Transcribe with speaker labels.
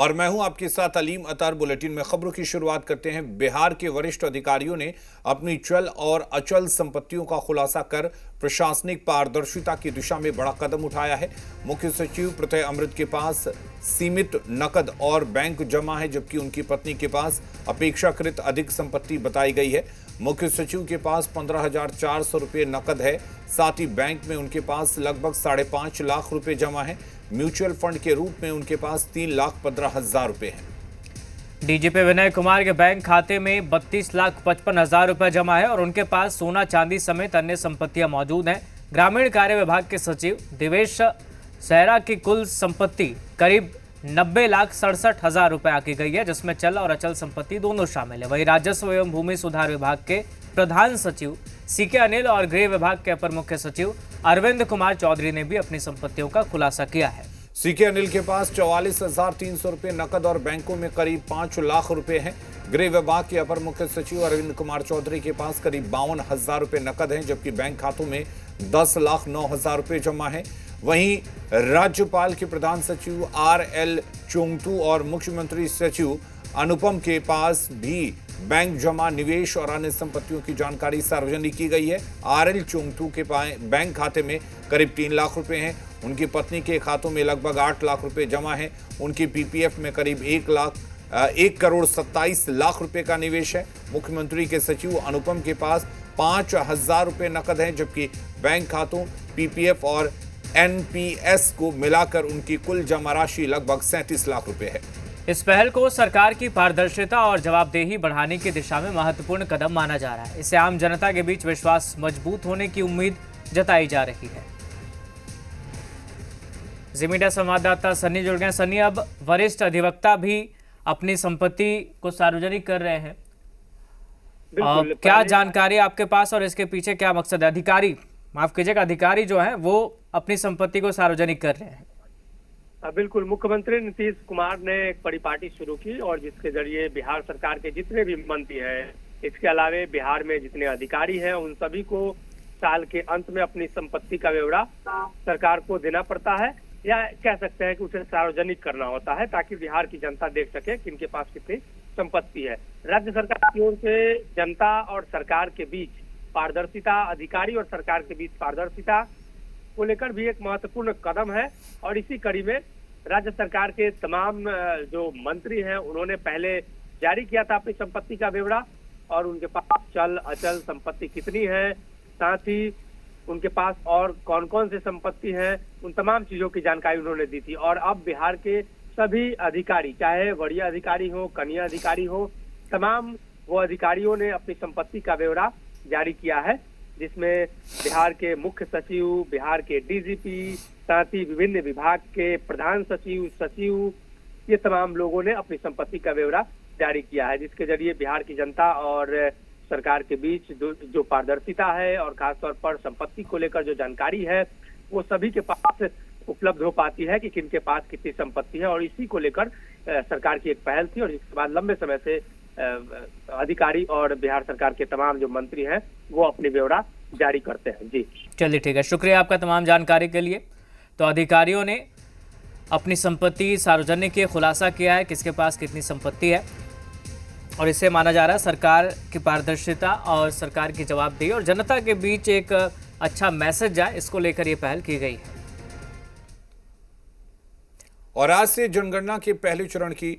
Speaker 1: और मैं हूं आपके साथ अलीम अतार। बुलेटिन में खबरों की शुरुआत करते हैं। बिहार के वरिष्ठ अधिकारियों ने अपनी चल और अचल संपत्तियों का खुलासा कर प्रशासनिक पारदर्शिता की दिशा में बड़ा कदम उठाया है। मुख्य सचिव प्रत्यय अमृत के पास सीमित नकद और बैंक जमा है, जबकि उनकी पत्नी के पास अपेक्षाकृत अधिक संपत्ति बताई गई है। मुख्य सचिव के पास 15,400 रुपये नकद है। साथ ही बैंक में उनके पास लगभग 5.5 लाख रुपए जमा है। म्यूचुअल फंड के रूप में उनके पास 3,15,000 रुपए हैं।
Speaker 2: डीजीपी विनय कुमार के बैंक खाते में 32,55,000 रुपए जमा है और उनके पास सोना चांदी समेत अन्य संपत्तियां मौजूद हैं। ग्रामीण कार्य विभाग के सचिव देवेश सहरा की कुल संपत्ति करीब 90,67,000 रुपए आकी गई है, जिसमें चल और अचल संपत्ति दोनों शामिल है। वहीं राजस्व एवं भूमि सुधार विभाग के प्रधान सचिव सीके अनिल और गृह विभाग के अपर मुख्य सचिव अरविंद कुमार चौधरी ने भी अपनी संपत्तियों का खुलासा किया है।
Speaker 1: सीके अनिल के पास 44,300 रुपये नकद और बैंकों में करीब 5 लाख रुपए हैं। गृह विभाग के अपर मुख्य सचिव अरविंद कुमार चौधरी के पास करीब 52,000 रुपये नकद हैं, जबकि बैंक खातों में 10,09,000 रुपये जमा है। वहीं राज्यपाल के प्रधान सचिव RL चोंगतू और मुख्यमंत्री सचिव अनुपम के पास भी बैंक जमा, निवेश और अन्य संपत्तियों की जानकारी सार्वजनिक की गई है। RL चोंगतू के बैंक खाते में करीब 3 लाख रुपए हैं। उनकी पत्नी के खातों में लगभग 8 लाख रुपए जमा है। उनकी PPF में करीब 1,27,00,000 रुपए का निवेश है। मुख्यमंत्री के सचिव अनुपम के पास 5,000 रुपए नकद हैं, जबकि बैंक खातों, PPF और NPS को मिलाकर उनकी कुल जमा राशि लगभग 37 लाख रुपए है।
Speaker 2: इस पहल को सरकार की पारदर्शिता और जवाबदेही बढ़ाने की दिशा में महत्वपूर्ण कदम माना जा रहा है। इससे आम जनता के बीच विश्वास मजबूत होने की उम्मीद जताई जा रही है। जी मीडिया संवाददाता सन्नी जुड़ गए। सन्नी, अब वरिष्ठ अधिवक्ता भी अपनी संपत्ति को सार्वजनिक कर रहे हैं। क्या जानकारी आपके पास और इसके पीछे क्या मकसद है? अधिकारी जो है वो अपनी संपत्ति को सार्वजनिक कर रहे हैं।
Speaker 3: बिल्कुल, मुख्यमंत्री नीतीश कुमार ने एक परिपाटी शुरू की और जिसके जरिए बिहार सरकार के जितने भी मंत्री हैं, इसके अलावे बिहार में जितने अधिकारी हैं, उन सभी को साल के अंत में अपनी संपत्ति का ब्यौरा सरकार को देना पड़ता है, या कह सकते हैं कि उसे सार्वजनिक करना होता है, ताकि बिहार की जनता देख सके कि इनके पास कितनी संपत्ति है। राज्य सरकार की ओर से जनता और सरकार के बीच पारदर्शिता, अधिकारी और सरकार के बीच पारदर्शिता को लेकर भी एक महत्वपूर्ण कदम है। और इसी कड़ी में राज्य सरकार के तमाम जो मंत्री हैं, उन्होंने पहले जारी किया था अपनी संपत्ति का ब्यौरा और उनके पास चल अचल संपत्ति कितनी है, साथ ही उनके पास और कौन कौन से संपत्ति है, उन तमाम चीजों की जानकारी उन्होंने दी थी। और अब बिहार के सभी अधिकारी, चाहे वरीय अधिकारी हो, कनीय अधिकारी हो, तमाम वो अधिकारियों ने अपनी संपत्ति का ब्यौरा जारी किया है, जिसमें बिहार के मुख्य सचिव, बिहार के DGP, साथ ही विभिन्न विभाग के प्रधान सचिव, ये तमाम लोगों ने अपनी संपत्ति का ब्यौरा जारी किया है, जिसके जरिए बिहार की जनता और सरकार के बीच जो पारदर्शिता है और खासतौर पर संपत्ति को लेकर जो जानकारी है, वो सभी के पास उपलब्ध हो पाती है कि किनके पास कितनी संपत्ति है। और इसी को लेकर सरकार की एक पहल थी और जिसके बाद लंबे समय से अधिकारी और बिहार सरकार के तमाम जो मंत्री हैं, वो अपनी ब्यौरा जारी करते हैं। जी
Speaker 2: चलिए, ठीक है, शुक्रिया आपका तमाम जानकारी के लिए। तो अधिकारियों ने अपनी संपत्ति सार्वजनिक के खुलासा किया है, किसके पास कितनी संपत्ति है, और इससे माना जा रहा है सरकार की पारदर्शिता और सरकार की जवाबदेही और जनता के बीच एक अच्छा मैसेज जाए, इसको लेकर ये पहल की गई है।
Speaker 1: और आज से जनगणना के पहले चरण की